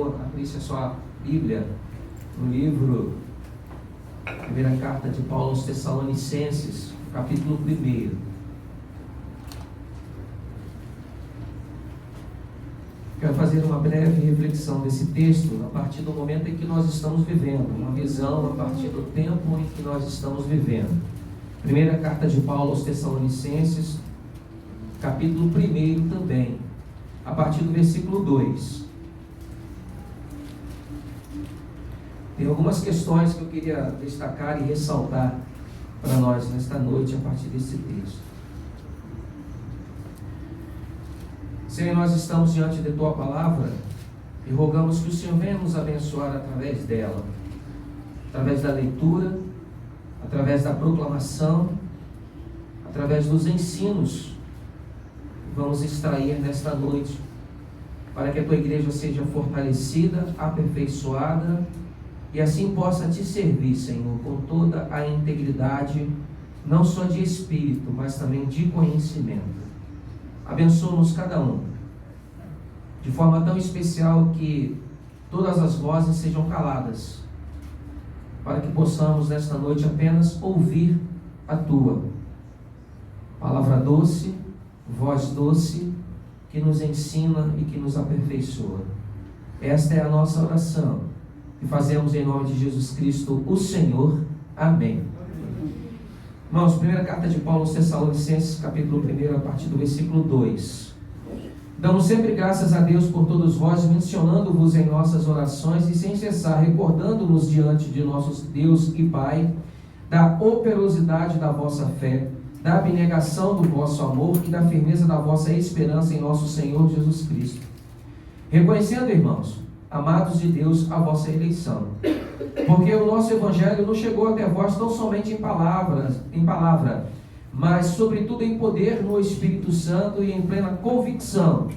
senhor abrisse a sua Bíblia no livro, primeira carta de Paulo aos Tessalonicenses, capítulo 1. Quero fazer uma breve reflexão desse texto a partir do momento em que nós estamos vivendo, uma visão a partir do tempo em que nós estamos vivendo. Primeira carta de Paulo aos Tessalonicenses, capítulo 1 também, a partir do versículo 2. Tem algumas questões que eu queria destacar e ressaltar para nós nesta noite a partir desse texto. Senhor, nós estamos diante de Tua Palavra e rogamos que o Senhor venha nos abençoar através dela, através da leitura, através da proclamação, através dos ensinos que vamos extrair nesta noite, para que a Tua igreja seja fortalecida, aperfeiçoada e assim possa Te servir, Senhor, com toda a integridade, não só de espírito, mas também de conhecimento. Abençoa-nos cada um, de forma tão especial que todas as vozes sejam caladas, para que possamos nesta noite apenas ouvir a Tua palavra doce, voz doce, que nos ensina e que nos aperfeiçoa. Esta é a nossa oração, que fazemos em nome de Jesus Cristo, o Senhor. Amém. Irmãos, primeira carta de Paulo aos Tessalonicenses, capítulo 1, a partir do versículo 2. Damos sempre graças a Deus por todos vós, mencionando-vos em nossas orações e sem cessar, recordando-nos diante de nosso Deus e Pai, da operosidade da vossa fé, da abnegação do vosso amor e da firmeza da vossa esperança em nosso Senhor Jesus Cristo. Reconhecendo, irmãos, amados de Deus, a vossa eleição. Porque o nosso Evangelho não chegou até vós tão somente em palavra, mas sobretudo em poder no Espírito Santo e em plena convicção,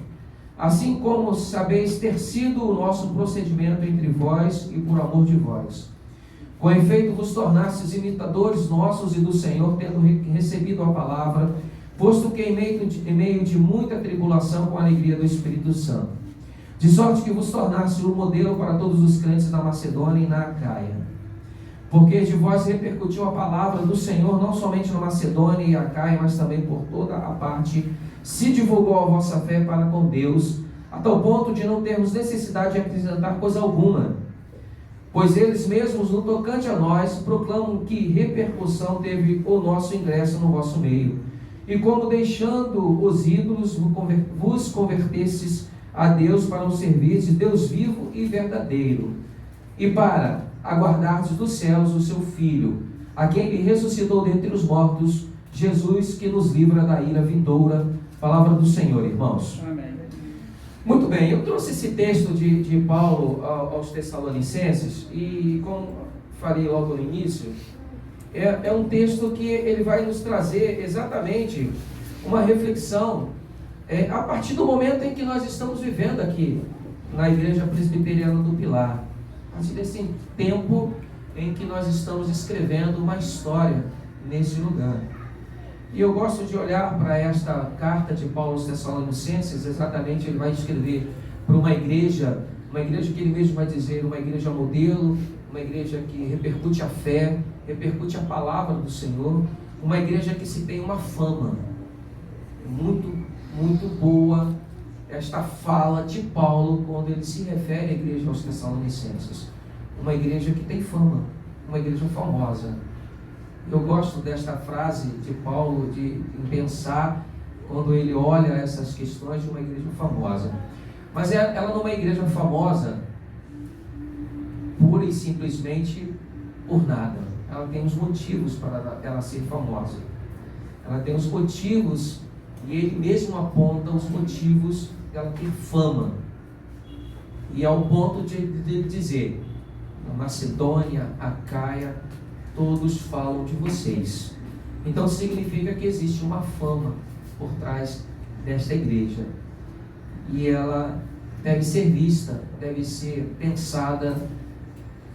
assim como sabeis ter sido o nosso procedimento entre vós e por amor de vós. Com efeito vos tornastes imitadores nossos e do Senhor, tendo recebido a palavra, posto que em meio de muita tribulação, com a alegria do Espírito Santo. De sorte que vos tornaste um modelo para todos os crentes na Macedônia e na Acaia. Porque de vós repercutiu a palavra do Senhor, não somente na Macedônia e Acaia, mas também por toda a parte, se divulgou a vossa fé para com Deus, a tal ponto de não termos necessidade de apresentar coisa alguma. Pois eles mesmos, no tocante a nós, proclamam que repercussão teve o nosso ingresso no vosso meio. E como deixando os ídolos, vos convertestes a Deus para o servir de Deus vivo e verdadeiro, e para aguardardes dos céus o seu Filho, a quem ele ressuscitou dentre os mortos, Jesus, que nos livra da ira vindoura. Palavra do Senhor, irmãos. Amém. Muito bem, eu trouxe esse texto de Paulo aos Tessalonicenses, e como falei logo no início, é um texto que ele vai nos trazer exatamente uma reflexão a partir do momento em que nós estamos vivendo aqui na Igreja Presbiteriana do Pilar, a partir desse tempo em que nós estamos escrevendo uma história nesse lugar. E eu gosto de olhar para esta carta de Paulo aos Tessalonicenses. Exatamente, ele vai escrever para uma igreja que ele mesmo vai dizer, uma igreja modelo, uma igreja que repercute a fé, repercute a palavra do Senhor, uma igreja que se tem uma fama muito boa, esta fala de Paulo quando ele se refere à igreja aos Tessalonicenses. Uma igreja que tem fama, uma igreja famosa. Eu gosto desta frase de Paulo de pensar quando ele olha essas questões de uma igreja famosa. Mas ela não é uma igreja famosa pura e simplesmente por nada. Ela tem os motivos para ela ser famosa. Ela tem os motivos, e ele mesmo aponta os motivos dela ter fama. E ao ponto de dizer, na Macedônia, Acaia, todos falam de vocês. Então significa que existe uma fama por trás desta igreja. E ela deve ser vista, deve ser pensada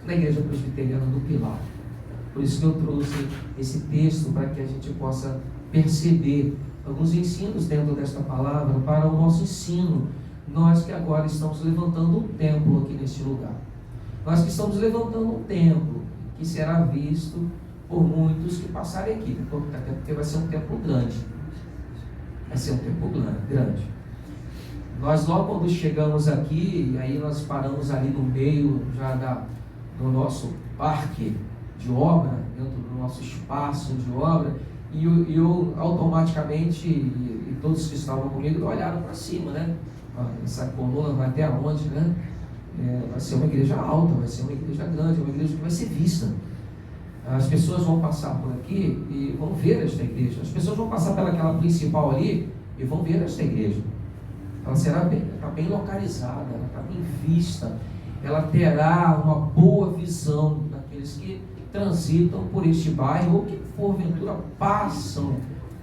na Igreja Presbiteriana do Pilar. Por isso que eu trouxe esse texto, para que a gente possa perceber alguns ensinos dentro desta palavra para o nosso ensino nós que agora estamos levantando um templo aqui neste lugar. Nós que estamos levantando um templo que será visto por muitos que passarem aqui, até porque vai ser um templo grande. Vai ser um templo grande. Nós logo quando chegamos aqui, aí nós paramos ali no meio já do nosso parque de obra, dentro do nosso espaço de obra, e eu automaticamente, e todos que estavam comigo, olharam para cima, né? Essa coluna vai até onde, né? Vai ser uma igreja alta, vai ser uma igreja grande, uma igreja que vai ser vista. As pessoas vão passar por aqui e vão ver esta igreja. As pessoas vão passar pelaquela principal ali e vão ver esta igreja. Ela está bem localizada, ela está bem vista, ela terá uma boa visão daqueles que transitam por este bairro ou que porventura passam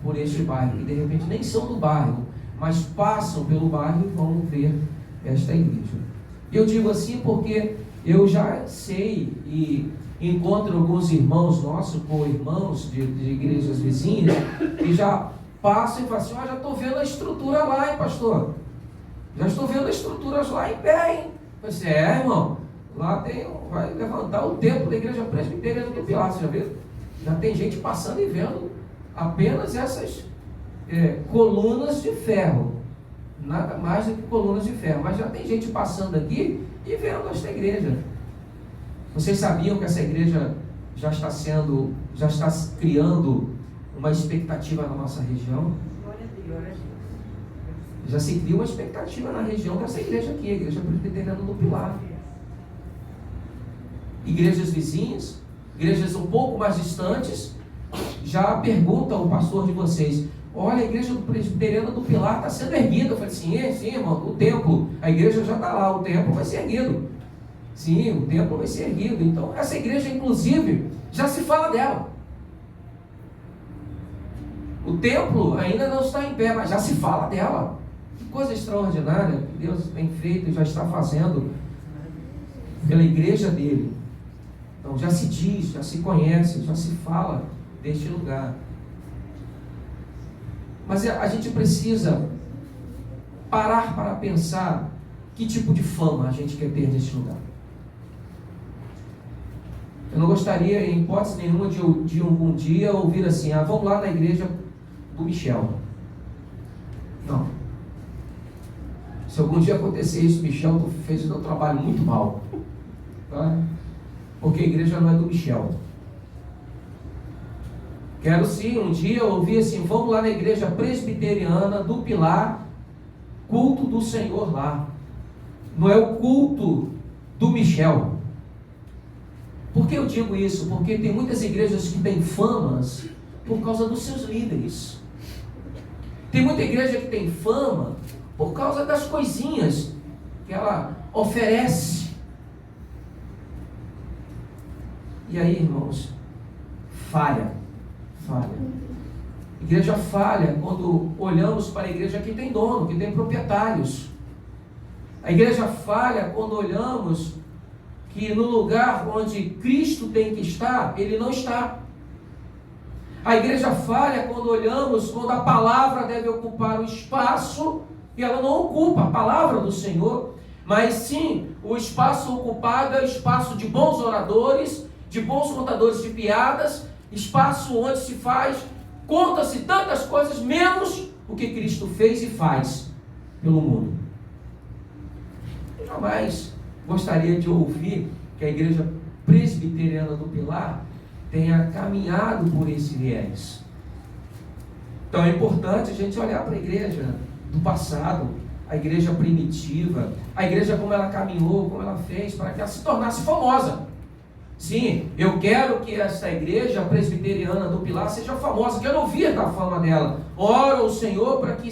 por este bairro, que de repente nem são do bairro, mas passam pelo bairro e vão ver esta igreja. Eu digo assim porque eu já sei e encontro alguns irmãos nossos, ou irmãos de igrejas vizinhas, que já passam e falam assim: já estou vendo a estrutura lá, hein, pastor? Já estou vendo as estruturas lá em pé, hein? Eu disse: irmão, lá vai levantar o templo da igreja presbiteriana do Pilar, você já viu? Já tem gente passando e vendo apenas essas colunas de ferro, nada mais do que colunas de ferro, mas já tem gente passando aqui e vendo esta igreja. Vocês sabiam que essa igreja já está criando uma expectativa na nossa região? Já se cria uma expectativa na região dessa igreja aqui, a igreja presbiteriana do Pilar. Igrejas vizinhas, igrejas um pouco mais distantes, já perguntam ao pastor de vocês: olha, a igreja presbiteriana do Pilar está sendo erguida. Eu falei: sim, irmão, o templo, a igreja já está lá, o templo vai ser erguido. Sim, o templo vai ser erguido. Então, essa igreja, inclusive, já se fala dela. O templo ainda não está em pé, mas já se fala dela. Que coisa extraordinária que Deus tem feito e já está fazendo pela igreja dele. Então, já se diz, já se conhece, já se fala deste lugar. Mas a gente precisa parar para pensar que tipo de fama a gente quer ter neste lugar. Eu não gostaria, em hipótese nenhuma, de algum dia ouvir assim: vamos lá na igreja do Michel. Não. Se algum dia acontecer isso, Michel, tu fez o teu trabalho muito mal. Tá? Porque a igreja não é do Michel. Quero sim um dia ouvir assim: vamos lá na igreja presbiteriana do Pilar, culto do Senhor lá. Não é o culto do Michel. Por que eu digo isso? Porque tem muitas igrejas que têm famas por causa dos seus líderes. Tem muita igreja que tem fama por causa das coisinhas que ela oferece. E aí, irmãos, falha. Igreja falha quando olhamos para a igreja que tem dono, que tem proprietários. A igreja falha quando olhamos que no lugar onde Cristo tem que estar, Ele não está. A igreja falha quando olhamos quando a palavra deve ocupar o espaço, e ela não ocupa a palavra do Senhor, mas sim o espaço ocupado é o espaço de bons oradores, de bons contadores de piadas, espaço onde se conta-se tantas coisas, menos o que Cristo fez e faz pelo mundo. Eu jamais gostaria de ouvir que a igreja presbiteriana do Pilar tenha caminhado por esse viés. Então é importante a gente olhar para a igreja do passado, a igreja primitiva, a igreja como ela caminhou, como ela fez, para que ela se tornasse famosa. Sim, eu quero que esta igreja presbiteriana do Pilar seja famosa, quero ouvir da fama dela. Oro ao Senhor para que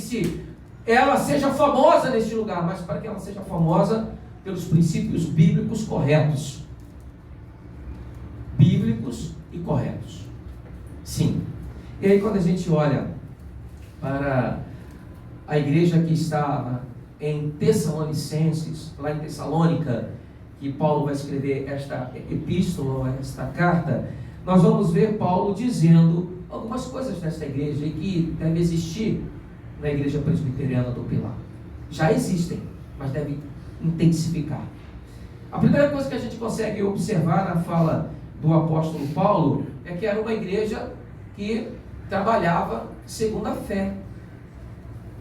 ela seja famosa neste lugar, mas para que ela seja famosa pelos princípios bíblicos corretos. Bíblicos e corretos. Sim. E aí quando a gente olha para a igreja que está em Tessalonicenses, lá em Tessalônica, que Paulo vai escrever esta epístola, esta carta, nós vamos ver Paulo dizendo algumas coisas desta igreja e que deve existir na igreja presbiteriana do Pilar. Já existem, mas deve intensificar. A primeira coisa que a gente consegue observar na fala do apóstolo Paulo é que era uma igreja que trabalhava segundo a fé.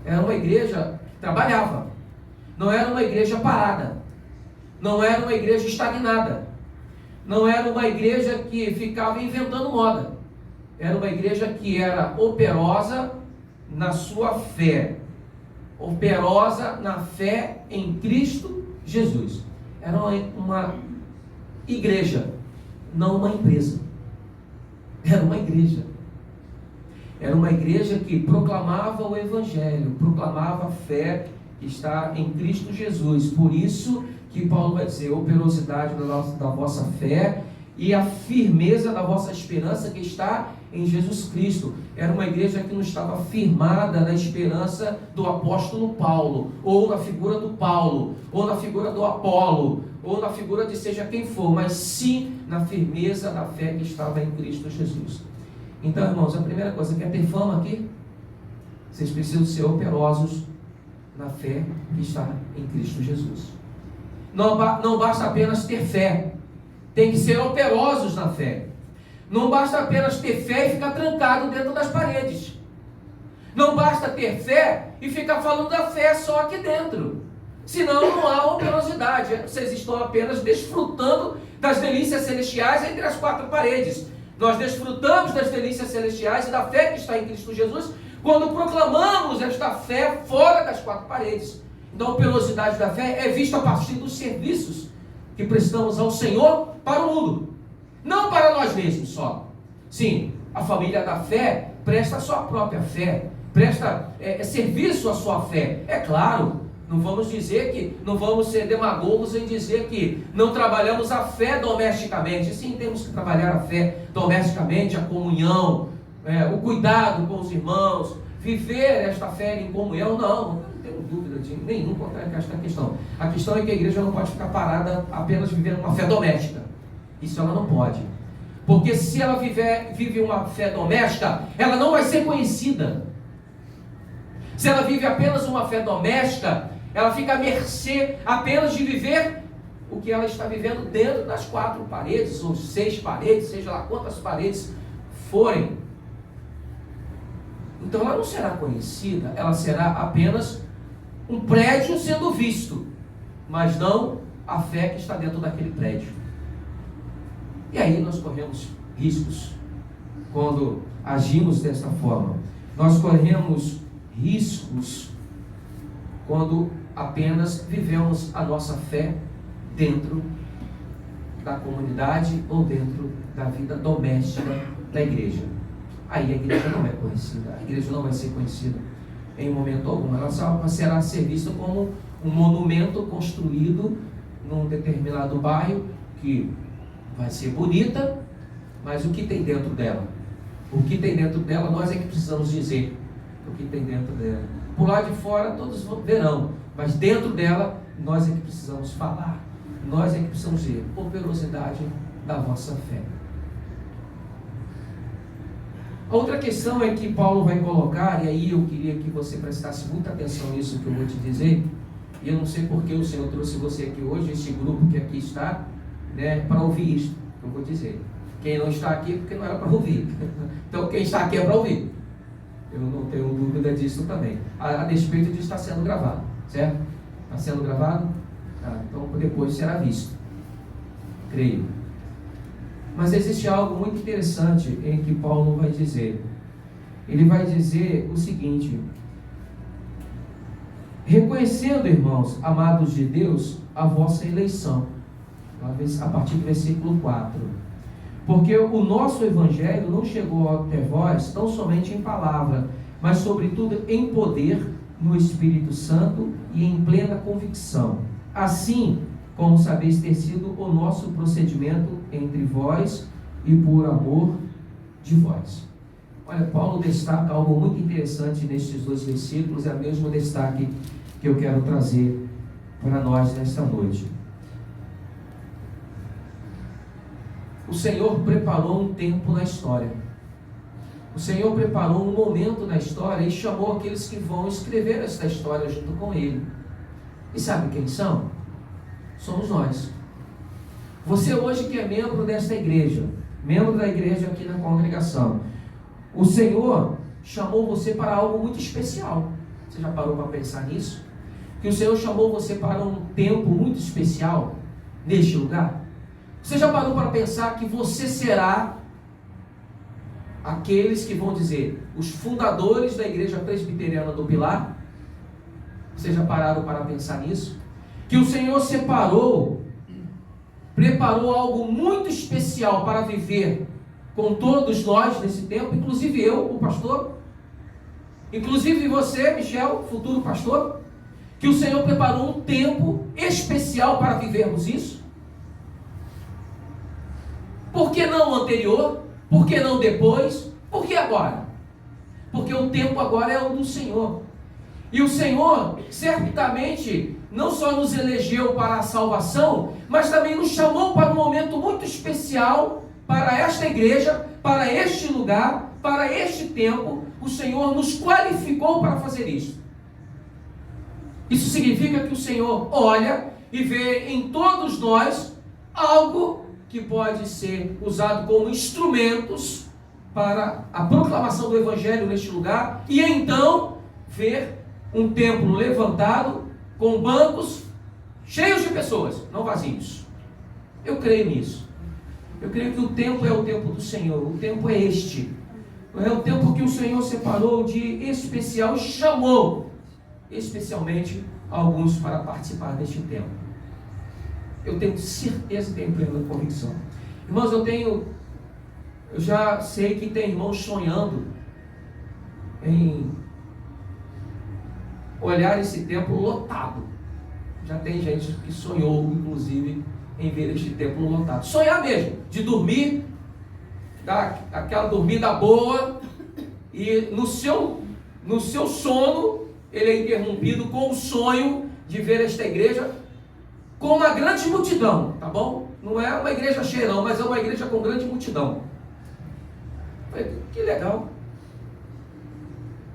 Era uma igreja que trabalhava. Não era uma igreja parada. Não era uma igreja estagnada. Não era uma igreja que ficava inventando moda. Era uma igreja que era operosa na sua fé. Operosa na fé em Cristo Jesus. Era uma igreja, não uma empresa. Era uma igreja. Era uma igreja que proclamava o Evangelho, proclamava a fé que está em Cristo Jesus. Por isso que Paulo vai dizer, operosidade da vossa fé e a firmeza da vossa esperança que está em Jesus Cristo. Era uma igreja que não estava firmada na esperança do apóstolo Paulo, ou na figura do Paulo, ou na figura do Apolo, ou na figura de seja quem for, mas sim na firmeza da fé que estava em Cristo Jesus. Então, irmãos, a primeira coisa, quer ter fama aqui? Vocês precisam ser operosos na fé que está em Cristo Jesus. Não basta apenas ter fé, tem que ser operosos na fé. Não basta apenas ter fé e ficar trancado dentro das paredes. Não basta ter fé e ficar falando da fé só aqui dentro. Senão não há operosidade. Vocês estão apenas desfrutando das delícias celestiais entre as quatro paredes. Nós desfrutamos das delícias celestiais e da fé que está em Cristo Jesus quando proclamamos esta fé fora das quatro paredes. Então a operosidade da fé é vista a partir dos serviços que prestamos ao Senhor para o mundo. Não para nós mesmos só. Sim, a família da fé presta a sua própria fé, presta serviço à sua fé. É claro, não vamos ser demagogos em dizer que não trabalhamos a fé domesticamente. Sim, temos que trabalhar a fé domesticamente, a comunhão, o cuidado com os irmãos, viver esta fé em comunhão. Não tenho dúvida nenhuma quanto a esta questão. A questão é que a igreja não pode ficar parada apenas vivendo uma fé doméstica. Isso ela não pode. Porque se ela vive uma fé doméstica, ela não vai ser conhecida. Se ela vive apenas uma fé doméstica, ela fica à mercê apenas de viver o que ela está vivendo dentro das quatro paredes, ou 6 paredes, seja lá quantas paredes forem. Então ela não será conhecida, ela será apenas um prédio sendo visto, mas não a fé que está dentro daquele prédio. E aí nós corremos riscos quando agimos dessa forma. Nós corremos riscos quando apenas vivemos a nossa fé dentro da comunidade ou dentro da vida doméstica da igreja. Aí a igreja não é conhecida, a igreja não vai ser conhecida em momento algum. Ela só será ser vista como um monumento construído num determinado bairro que vai ser bonita, mas o que tem dentro dela? O que tem dentro dela, nós é que precisamos dizer o que tem dentro dela. Por lá de fora todos verão, mas dentro dela nós é que precisamos falar. Nós é que precisamos dizer operosidade da vossa fé. A outra questão é que Paulo vai colocar, e aí eu queria que você prestasse muita atenção nisso que eu vou te dizer, e eu não sei porque o Senhor trouxe você aqui hoje, esse grupo que aqui está, para ouvir isso que eu vou dizer. Quem não está aqui, porque não era para ouvir. Então quem está aqui é para ouvir. Eu não tenho dúvida disso também. A despeito disso está sendo gravado, certo? Está sendo gravado? Então depois será visto, creio. Mas existe algo muito interessante em que Paulo vai dizer. Ele vai dizer o seguinte: reconhecendo, irmãos, amados de Deus, a vossa eleição. A partir do versículo 4. Porque o nosso evangelho não chegou até vós tão somente em palavra, mas sobretudo em poder, no Espírito Santo e em plena convicção. Assim como sabeis ter sido o nosso procedimento entre vós e por amor de vós. Olha, Paulo destaca algo muito interessante nestes 2 versículos, é o mesmo destaque que eu quero trazer para nós nesta noite. O Senhor preparou um tempo na história. O Senhor preparou um momento na história e chamou aqueles que vão escrever esta história junto com Ele. E sabe quem são? Somos nós. Você hoje que é membro desta igreja, membro da igreja aqui na congregação, o Senhor chamou você para algo muito especial. Você já parou para pensar nisso? Que o Senhor chamou você para um tempo muito especial neste lugar? Você já parou para pensar que você será aqueles que vão dizer, os fundadores da Igreja Presbiteriana do Pilar? Vocês já pararam para pensar nisso? Que o Senhor separou, preparou algo muito especial para viver com todos nós nesse tempo, inclusive eu, o pastor, inclusive você, Michel, futuro pastor, que o Senhor preparou um tempo especial para vivermos isso. Por que não o anterior? Por que não depois? Por que agora? Porque o tempo agora é o do Senhor. E o Senhor, certamente, não só nos elegeu para a salvação, mas também nos chamou para um momento muito especial, para esta igreja, para este lugar, para este tempo. O Senhor nos qualificou para fazer isso. Isso significa que o Senhor olha e vê em todos nós algo que pode ser usado como instrumentos para a proclamação do Evangelho neste lugar, e então ver um templo levantado com bancos cheios de pessoas, não vazios. Eu creio nisso. Eu creio que o tempo é o tempo do Senhor. O tempo é este. É o tempo que o Senhor separou de especial e chamou especialmente alguns para participar deste tempo. Eu tenho certeza e tenho plena convicção. Irmãos, eu já sei que tem irmãos sonhando em olhar esse templo lotado. Já tem gente que sonhou, inclusive, em ver este templo lotado. Sonhar mesmo, de dormir, dar aquela dormida boa, e no seu sono, ele é interrompido com o sonho de ver esta igreja com uma grande multidão, tá bom? Não é uma igreja cheia não, mas é uma igreja com grande multidão. Que legal.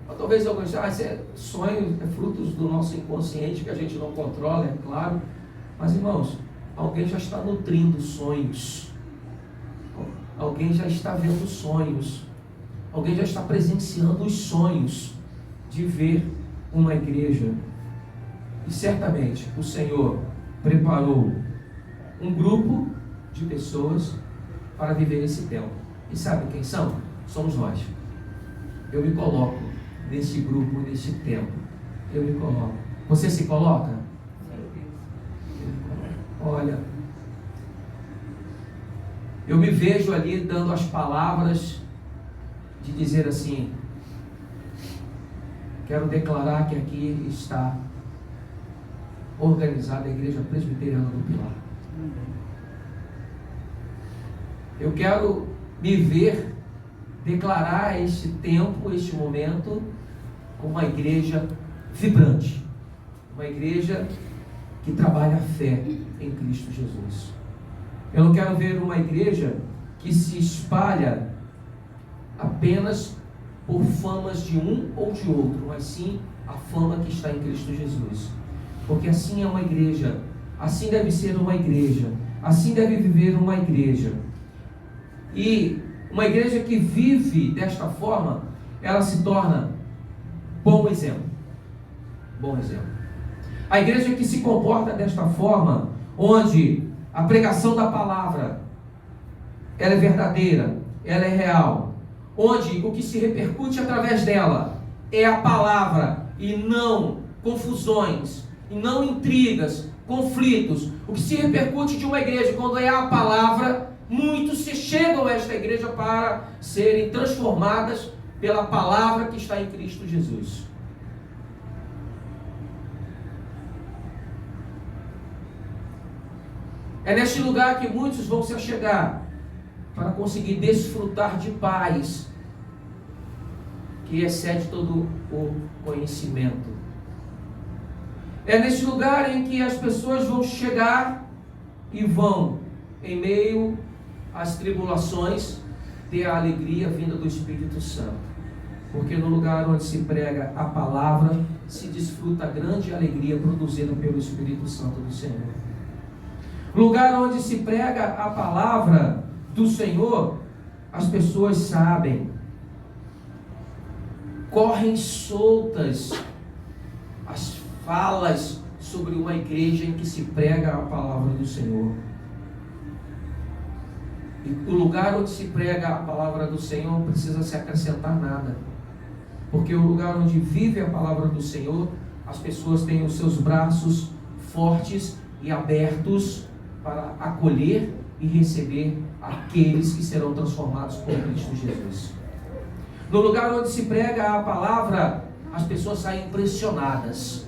Ou talvez alguns sonhos é frutos do nosso inconsciente que a gente não controla, é claro. Mas irmãos, alguém já está nutrindo sonhos. Alguém já está vendo sonhos. Alguém já está presenciando os sonhos de ver uma igreja. E certamente o Senhor preparou um grupo de pessoas para viver esse tempo. E sabe quem são? Somos nós. Eu me coloco nesse grupo, nesse tempo. Eu me coloco. Você se coloca? Olha, eu me vejo ali dando as palavras de dizer assim: quero declarar que aqui está organizada a Igreja Presbiteriana do Pilar. Eu quero me ver declarar este tempo, este momento, como uma igreja vibrante, uma igreja que trabalha a fé em Cristo Jesus. Eu não quero ver uma igreja que se espalha apenas por famas de um ou de outro, mas sim a fama que está em Cristo Jesus. Porque assim é uma igreja, assim deve ser uma igreja, assim deve viver uma igreja. E uma igreja que vive desta forma, ela se torna bom exemplo. Bom exemplo. A igreja que se comporta desta forma, onde a pregação da palavra, ela é verdadeira, ela é real, onde o que se repercute através dela é a palavra e não confusões, e não intrigas, conflitos. O que se repercute de uma igreja quando é a palavra, muitos se chegam a esta igreja para serem transformadas pela palavra que está em Cristo Jesus. É neste lugar que muitos vão se achegar para conseguir desfrutar de paz que excede todo o conhecimento. É neste lugar em que as pessoas vão chegar e vão, em meio às tribulações, ter a alegria vinda do Espírito Santo. Porque no lugar onde se prega a palavra, se desfruta a grande alegria produzida pelo Espírito Santo do Senhor. Lugar onde se prega a palavra do Senhor, as pessoas sabem, correm soltas as falas sobre uma igreja em que se prega a palavra do Senhor. E o lugar onde se prega a palavra do Senhor não precisa se acrescentar nada. Porque o lugar onde vive a palavra do Senhor, as pessoas têm os seus braços fortes e abertos para acolher e receber aqueles que serão transformados por Cristo Jesus. No lugar onde se prega a palavra, as pessoas saem impressionadas.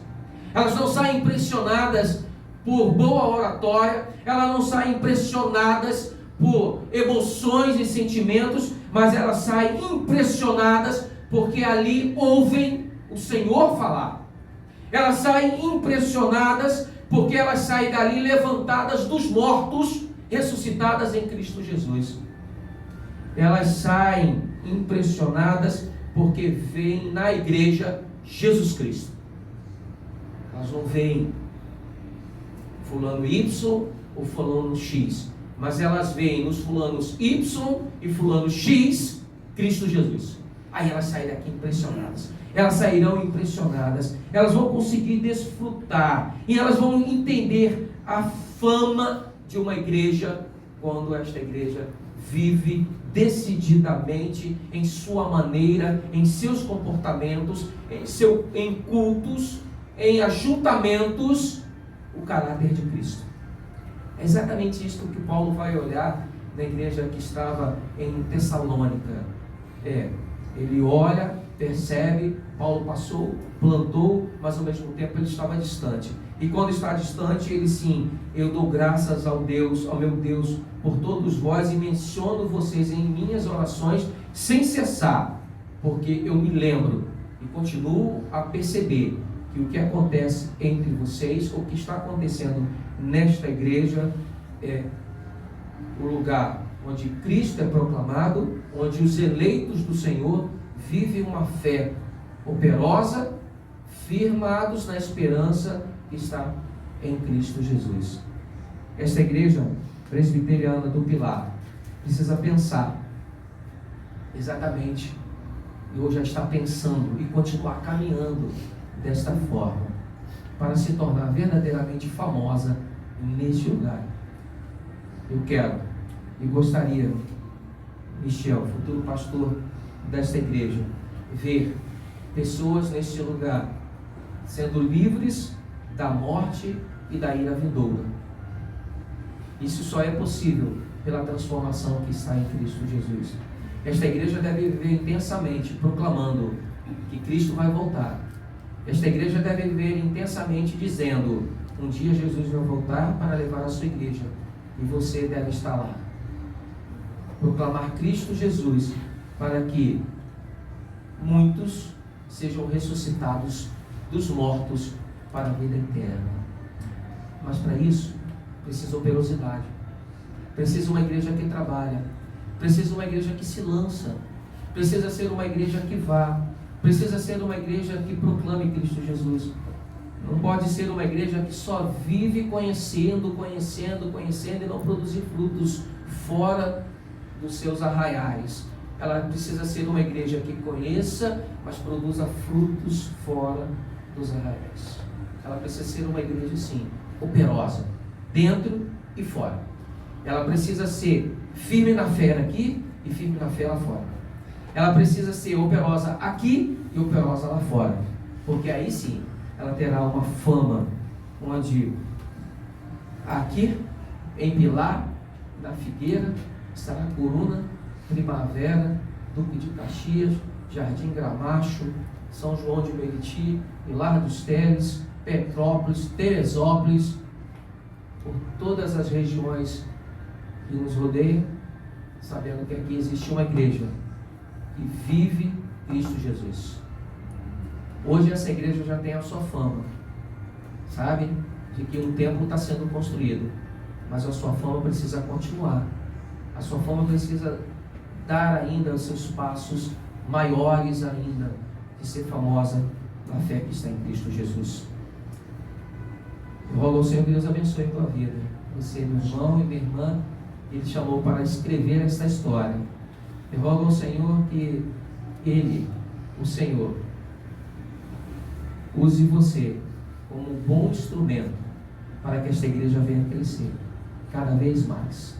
Elas não saem impressionadas por boa oratória, elas não saem impressionadas por emoções e sentimentos, mas elas saem impressionadas porque ali ouvem o Senhor falar. Elas saem impressionadas porque elas saem dali levantadas dos mortos, ressuscitadas em Cristo Jesus. Elas saem impressionadas porque veem na igreja Jesus Cristo. Elas não veem fulano Y ou fulano X, mas elas veem nos fulanos Y e fulano X, Cristo Jesus. Aí elas saem daqui impressionadas. Elas sairão impressionadas. Elas vão conseguir desfrutar. E elas vão entender a fama de uma igreja quando esta igreja vive decididamente em sua maneira, em seus comportamentos, em cultos, em ajuntamentos, o caráter de Cristo. É exatamente isso que Paulo vai olhar na igreja que estava em Tessalônica. Ele olha, percebe, Paulo passou, plantou, mas ao mesmo tempo ele estava distante. E quando está distante, ele sim, eu dou graças ao meu Deus, por todos vós, e menciono vocês em minhas orações sem cessar, porque eu me lembro e continuo a perceber que o que acontece entre vocês, o que está acontecendo nesta igreja, é o lugar onde Cristo é proclamado, onde os eleitos do Senhor vivem uma fé operosa, firmados na esperança que está em Cristo Jesus. Esta igreja presbiteriana do Pilar precisa pensar exatamente, e hoje já está pensando e continuar caminhando desta forma, para se tornar verdadeiramente famosa neste lugar. Eu quero e gostaria, Michel, futuro pastor desta igreja, ver pessoas neste lugar sendo livres da morte e da ira vindoura. Isso só é possível pela transformação que está em Cristo Jesus. Esta igreja deve viver intensamente proclamando que Cristo vai voltar. Esta igreja deve viver intensamente dizendo: um dia Jesus vai voltar para levar a sua igreja e você deve estar lá. Proclamar Cristo Jesus para que muitos sejam ressuscitados dos mortos para a vida eterna. Mas para isso precisa operosidade, precisa uma igreja que trabalha, precisa uma igreja que se lança, precisa ser uma igreja que vá, precisa ser uma igreja que proclame Cristo Jesus. Não pode ser uma igreja que só vive conhecendo e não produzir frutos fora dos seus arraiais. Ela precisa ser uma igreja que conheça, mas produza frutos fora dos arraiais. Ela precisa ser uma igreja, sim, operosa, dentro e fora. Ela precisa ser firme na fé aqui e firme na fé lá fora. Ela precisa ser operosa aqui e operosa lá fora, porque aí sim ela terá uma fama onde aqui em Pilar, na Figueira, estará Coruna, Primavera, Duque de Caxias, Jardim Gramacho, São João de Meriti, Pilar dos Teles, Petrópolis, Teresópolis, por todas as regiões que nos rodeiam, sabendo que aqui existe uma igreja que vive Cristo Jesus. Hoje essa igreja já tem a sua fama, sabe? De que um templo está sendo construído, mas a sua fama precisa continuar. A sua fama precisa dar ainda os seus passos maiores ainda de ser famosa na fé que está em Cristo Jesus. Eu rogo ao Senhor que Deus abençoe a tua vida. Você, meu irmão e minha irmã, Ele chamou para escrever esta história. Eu rogo ao Senhor que Ele, o Senhor, use você como um bom instrumento para que esta igreja venha crescer cada vez mais.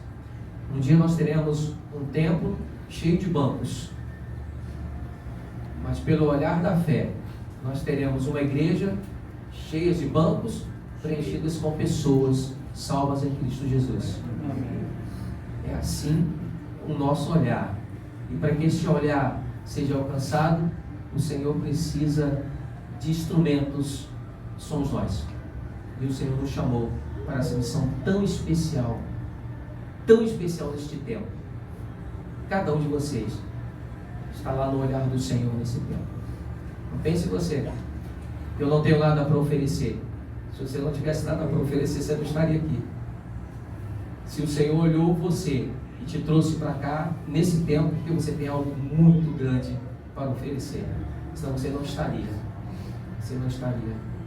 Um dia nós teremos um templo cheio de bancos, mas pelo olhar da fé, nós teremos uma igreja cheia de bancos preenchidas com pessoas salvas em Cristo Jesus. É assim o nosso olhar. E para que este olhar seja alcançado, o Senhor precisa de instrumentos, somos nós. E o Senhor nos chamou para essa missão tão especial neste tempo. Cada um de vocês está lá no olhar do Senhor nesse tempo. Não pense você, eu não tenho nada para oferecer. Se você não tivesse nada para oferecer, você não estaria aqui. Se o Senhor olhou você e te trouxe para cá nesse tempo, porque você tem algo muito grande para oferecer, senão você não estaria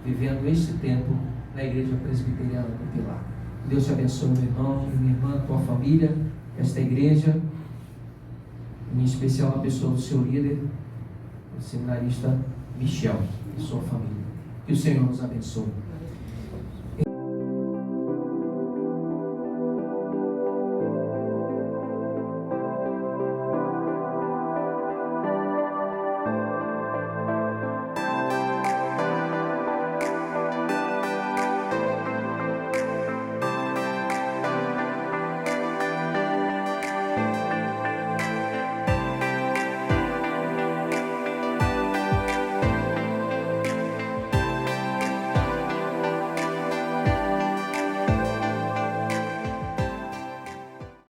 vivendo este tempo na Igreja Presbiteriana do Pilar. Deus te abençoe, meu irmão e minha irmã, tua família, esta igreja, em especial a pessoa do seu líder, o seminarista Michel e sua família. Que o Senhor nos abençoe.